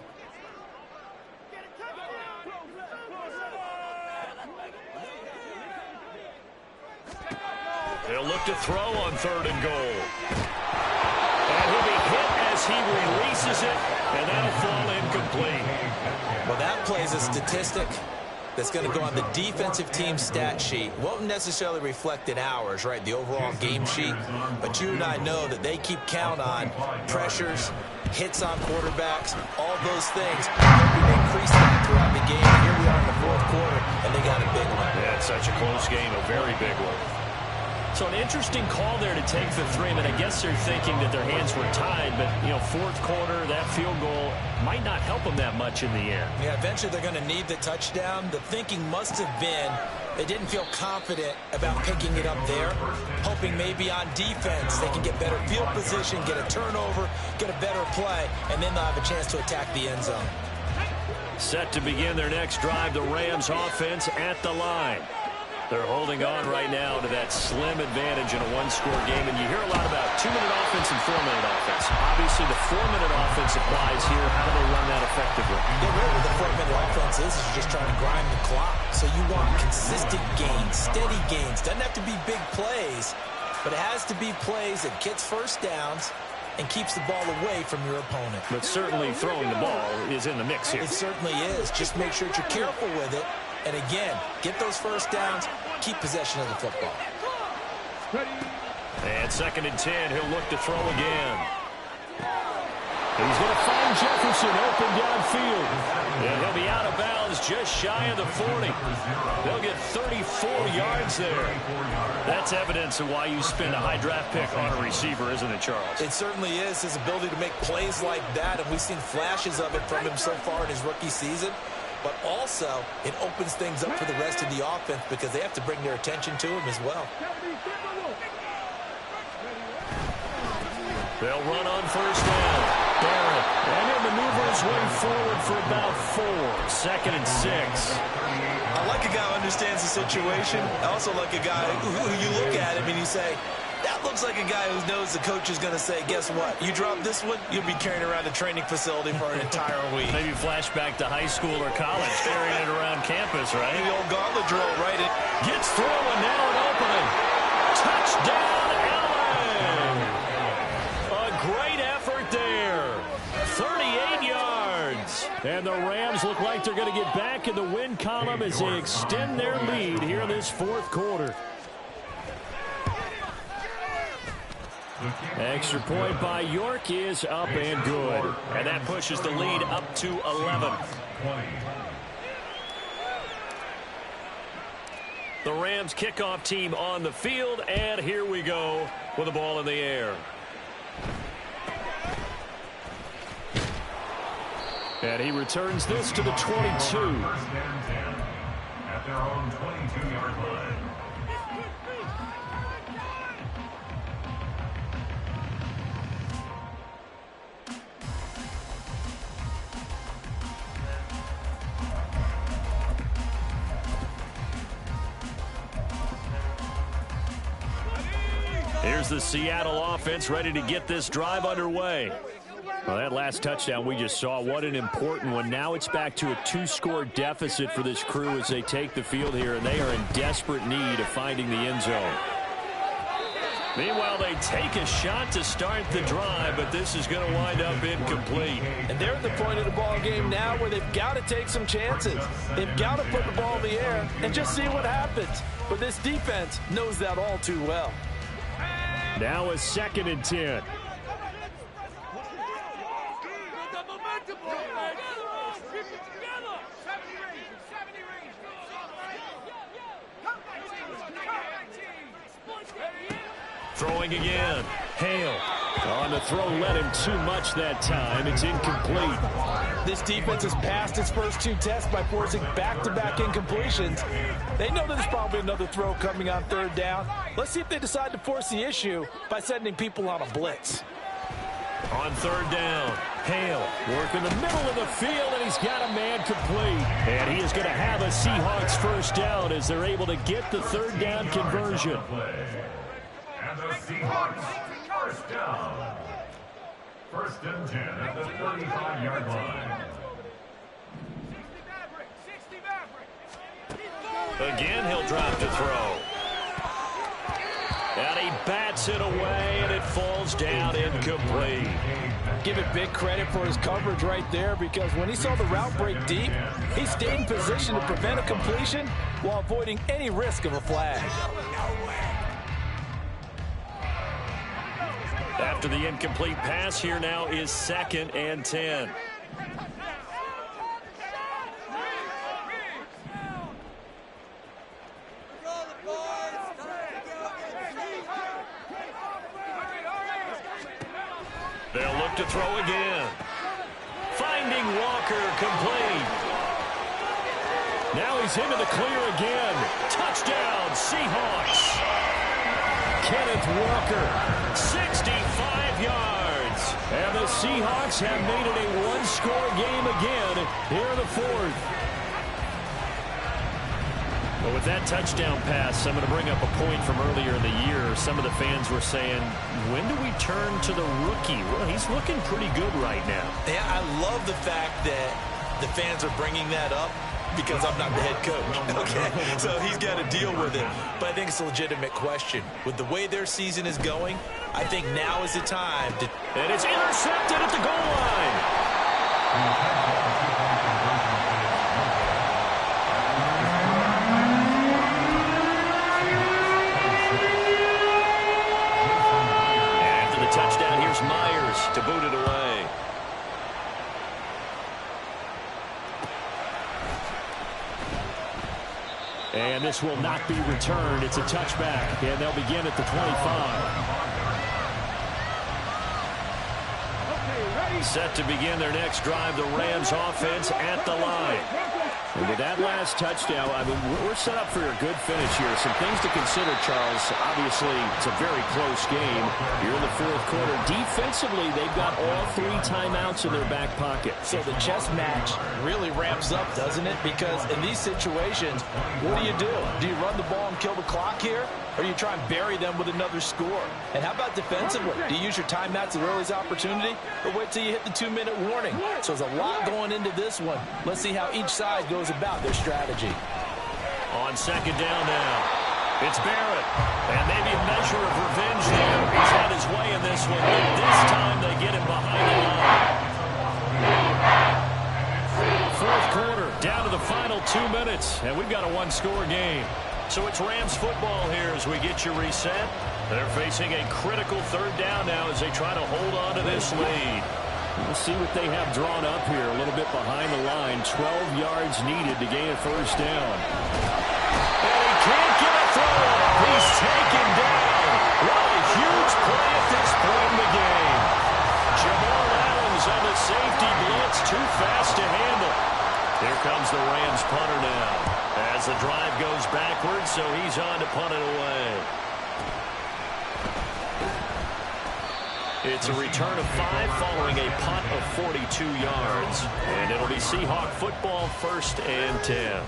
He'll look to throw on 3rd and goal. And he'll be hit as he releases it, and that'll fall incomplete. Well, that plays a statistic that's going to go on the defensive team stat sheet. Won't necessarily reflect in ours, right, the overall game sheet. But you and I know that they keep count on pressures, hits on quarterbacks, all those things. Hoping to increase that throughout the game. Here we are in the 4th quarter, and they got a big one. Yeah, it's such a close game, a very big one. So an interesting call there to take the 3. I mean, I guess they're thinking that their hands were tied, but, you know, 4th quarter, that field goal might not help them that much in the end. Yeah, eventually they're going to need the touchdown. The thinking must have been they didn't feel confident about picking it up there, hoping maybe on defense they can get better field position, get a turnover, get a better play, and then they'll have a chance to attack the end zone. Set to begin their next drive, the Rams offense at the line. They're holding on right now to that slim advantage in a 1-score game. And you hear a lot about 2-minute offense and 4-minute offense. Obviously, the 4-minute offense applies here. How do they run that effectively? Yeah, really what the 4-minute offense is you're just trying to grind the clock. So you want consistent gains, steady gains. Doesn't have to be big plays, but it has to be plays that gets first downs and keeps the ball away from your opponent. But certainly throwing the ball is in the mix here. It certainly is. Just make sure that you're careful with it. And again, get those first downs, keep possession of the football. And 2nd and 10, he'll look to throw again. He's going to find Jefferson open downfield. And he'll be out of bounds just shy of the 40. They'll get 34 yards there. That's evidence of why you spend a high draft pick on a receiver, isn't it, Charles? It certainly is. His ability to make plays like that, and we've seen flashes of it from him so far in his rookie season. But also, it opens things up for the rest of the offense because they have to bring their attention to him as well. They'll run on 1st down. Barrett, and he'll maneuver his way forward for about 4. 2nd and 6. I like a guy who understands the situation. I also like a guy who you look at him and you say, that looks like a guy who knows the coach is going to say, guess what? You drop this one, you'll be carrying around a training facility for an entire week. Maybe flashback to high school or college, carrying it around campus, right? The old gauntlet drill, right? Gets through, and now an opening. Touchdown, Allen! A great effort there. And the Rams look like they're going to get back in the win column as they extend their lead here in this fourth quarter. Extra point by York is up and good. And that pushes the lead up to 11. The Rams kickoff team on the field, and here we go with the ball in the air. And he returns this to the 22. First and 10 at their own 22-yard line. Here's the Seattle offense ready to get this drive underway. Well, that last touchdown we just saw, what an important one. Now it's back to a 2-score deficit for this crew as they take the field here, and they are in desperate need of finding the end zone. Meanwhile, they take a shot to start the drive, but this is going to wind up incomplete. And they're at the point of the ball game now where they've got to take some chances. They've got to put the ball in the air and just see what happens. But this defense knows that all too well. Now a 2nd and 10. Throwing again. Hale on the throw, led him too much that time. It's incomplete. This defense has passed its first 2 tests by forcing back-to-back incompletions. They know there's probably another throw coming on 3rd down. Let's see if they decide to force the issue by sending people on a blitz. On 3rd down, Hale working the middle of the field, and he's got a man complete. And he is going to have a Seahawks first down as they're able to get the 3rd down conversion. And the Seahawks first down. 1st and 10 at the 35-yard line. Again, he'll drop to throw. And he bats it away, and it falls down incomplete. Give it big credit for his coverage right there, because when he saw the route break deep, he stayed in position to prevent a completion while avoiding any risk of a flag. After the incomplete pass, here now is 2nd and 10. They'll look to throw again. Finding Walker, complete. Now he's into the clear again. Touchdown, Seahawks. Kenneth Walker, 65 yards. And the Seahawks have made it a 1-score game again here in the 4th. Well, with that touchdown pass, I'm going to bring up a point from earlier in the year. Some of the fans were saying, when do we turn to the rookie? Well, he's looking pretty good right now. Yeah, I love the fact that the fans are bringing that up because I'm not the head coach, okay? So he's got to deal with it. But I think it's a legitimate question. With the way their season is going, I think now is the time to... And it's intercepted at the goal line. Touchdown, here's Myers to boot it away. And this will not be returned. It's a touchback, and they'll begin at the 25. Set to begin their next drive, the Rams offense at the line. And with that last touchdown, I mean, we're set up for a good finish here. Some things to consider, Charles. Obviously, it's a very close game. You're in the 4th quarter. Defensively, they've got all 3 timeouts in their back pocket. So the chess match really ramps up, doesn't it? Because in these situations, what do? Do you run the ball and kill the clock here? Or you try and bury them with another score? And how about defensively? Do you use your timeouts at earliest opportunity, or wait till you hit the 2-minute warning? So there's a lot going into this one. Let's see how each side goes about their strategy. On 2nd down now, it's Barrett. And maybe a measure of revenge there. He's had his way in this one, but this time they get him behind the line. 2 minutes, and we've got a one-score game. So it's Rams football here as we get you reset. They're facing a critical third down now as they try to hold on to this lead. We'll see what they have drawn up here. A little bit behind the line. 12 yards needed to gain a first down. And he can't get a throw off. He's taken down. What a huge play at this point in the game. Jamal Adams on the safety blitz. Too fast to handle. Here comes the Rams punter now. As the drive goes backwards, so he's on to punt it away. It's a return of 5 following a punt of 42 yards. And it'll be Seahawk football, 1st and 10.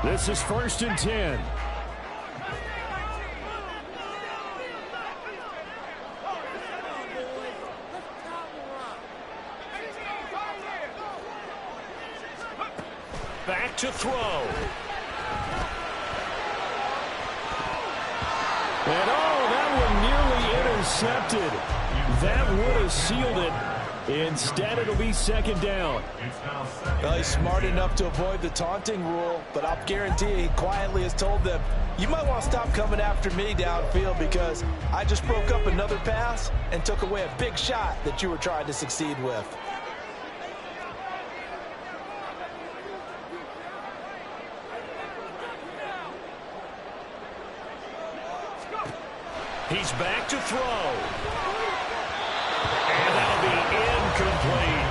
This is 1st and 10. Back to throw. And that one nearly intercepted. That would have sealed it. Instead, it'll be 2nd down. Well, he's smart enough to avoid the taunting rule, but I'll guarantee he quietly has told them, you might want to stop coming after me downfield because I just broke up another pass and took away a big shot that you were trying to succeed with. He's back to throw. And that'll be incomplete.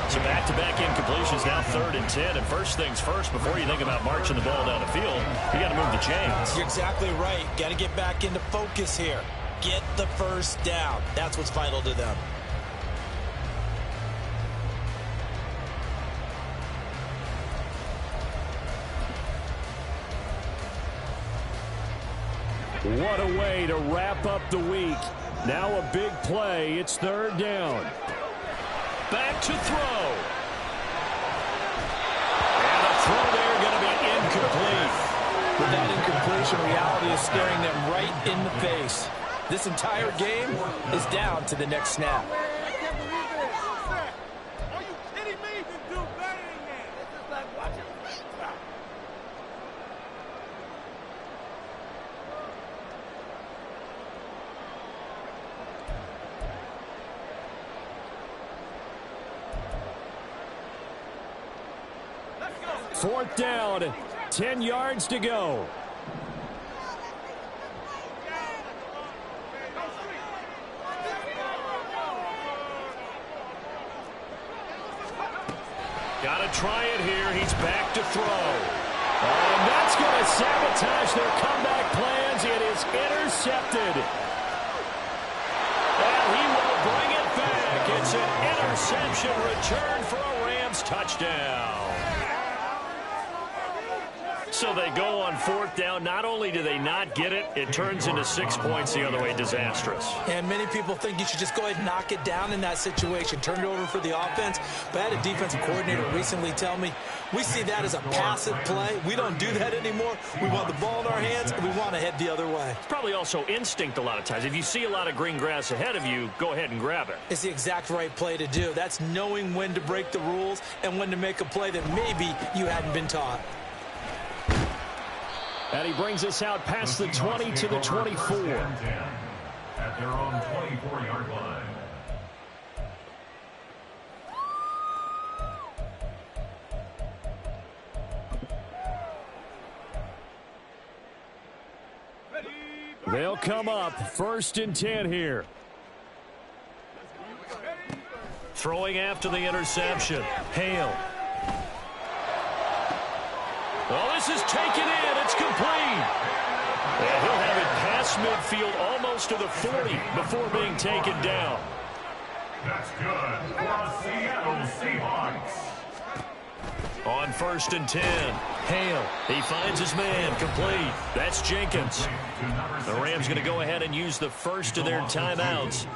So back-to-back incompletions, now 3rd and 10. And first things first, before you think about marching the ball down the field, you got to move the chains. You're exactly right. Got to get back into focus here. Get the first down. That's what's vital to them. What a way to wrap up the week. Now a big play. It's 3rd down. Back to throw. And a throw there going to be incomplete. With that incompletion, reality is staring them right in the face. This entire game is down to the next snap. Are you kidding me? You can do better than that. It's just like watching. Fourth down, 10 yards to go. Got to try it here. He's back to throw. And that's going to sabotage their comeback plans. It is intercepted. And he will bring it back. It's an interception return for a Rams touchdown. So they go on 4th down. Not only do they not get it, it turns into 6 points the other way. Disastrous. And many people think you should just go ahead and knock it down in that situation. Turn it over for the offense. But I had a defensive coordinator recently tell me, we see that as a passive play. We don't do that anymore. We want the ball in our hands, and we want to head the other way. It's probably also instinct a lot of times. If you see a lot of green grass ahead of you, go ahead and grab it. It's the exact right play to do. That's knowing when to break the rules and when to make a play that maybe you hadn't been taught. And he brings us out past the 20 to the 24. At their own 24-yard line. They'll come up 1st and 10 here. Throwing after the interception. Hale. Oh, this is taken in. It's complete. And he'll have it past midfield almost to the 40 before being taken down. That's good for the Seattle Seahawks. On 1st and 10. Hale. He finds his man. Complete. That's Jenkins. The Rams going to go ahead and use the first of their timeouts.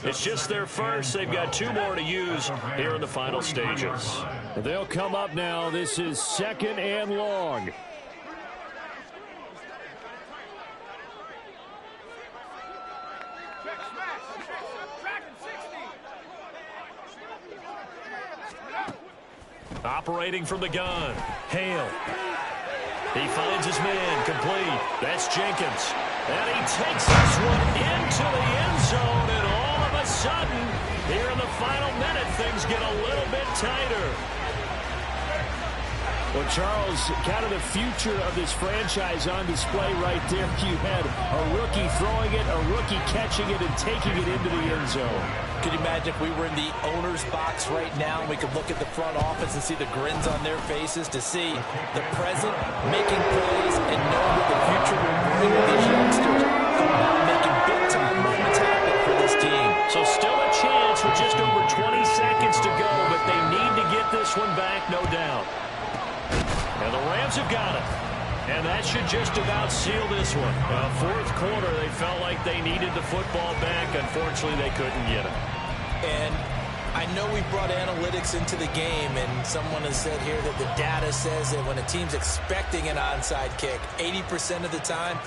It's just their first. They've got 2 more to use here in the final stages. They'll come up now. This is 2nd and long. Operating from the gun. Hale. He finds his man. Complete. That's Jenkins. And he takes this one into the end zone. And all of a sudden, here in the final minute, things get a little bit tighter. Well, Charles, kind of the future of this franchise on display right there. You had a rookie throwing it, a rookie catching it, and taking it into the end zone. Could you imagine if we were in the owner's box right now and we could look at the front office and see the grins on their faces, to see the present making plays and know what the future will bring with these youngsters going out and making big-time moments happen for this team. So still a chance with just over 20 seconds to go, but they need to get this one back, no doubt. And the Rams have got it. And that should just about seal this one. Fourth quarter, they felt like they needed the football back. Unfortunately, they couldn't get it. And I know we brought analytics into the game, and someone has said here that the data says that when a team's expecting an onside kick, 80% of the time,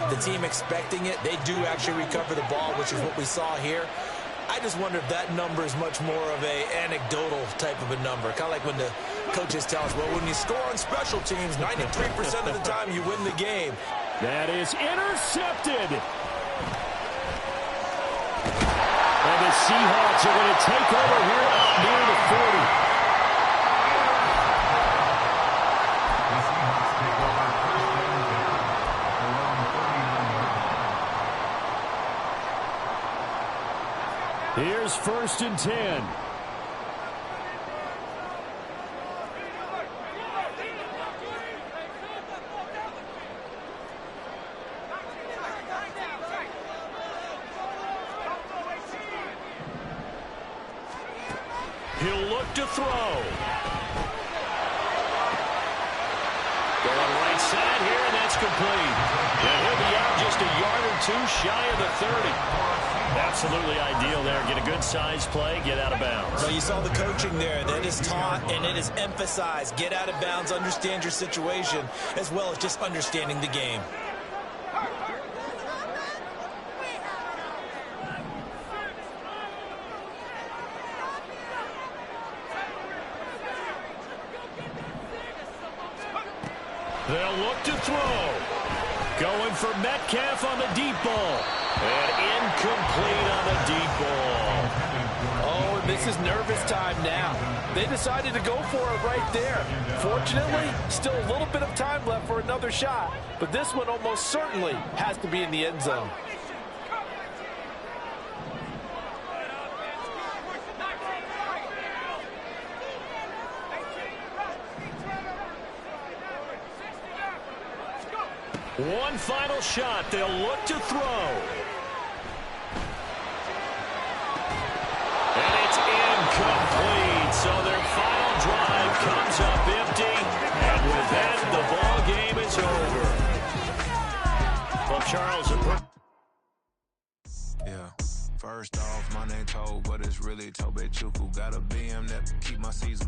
the team expecting it, they do actually recover the ball, which is what we saw here. I just wonder if that number is much more of a anecdotal type of a number. Kind of like when the coaches tell us, well, when you score on special teams, 93% of the time you win the game. That is intercepted. And the Seahawks are going to take over here out near the 40. Here's 1st and 10. He'll look to throw. Going right side here, and that's complete. And he'll be out just a yard or two shy of the 30. Absolutely ideal there. Get a good size play, get out of bounds. Well, you saw the coaching there. That is taught and it is emphasized. Get out of bounds, understand your situation, as well as just understanding the game. They'll look to throw. Going for Metcalf on the deep ball. And incomplete on the deep ball. Oh, and this is nervous time now. They decided to go for it right there. Fortunately, still a little bit of time left for another shot. But this one almost certainly has to be in the end zone. One final shot. They'll look to throw. And it's incomplete. So their final drive comes up empty. And with that, the ball game is over. Well, Charles, First off, my name Toad, but it's really Tobe Chuku. Got a BM that keep my season.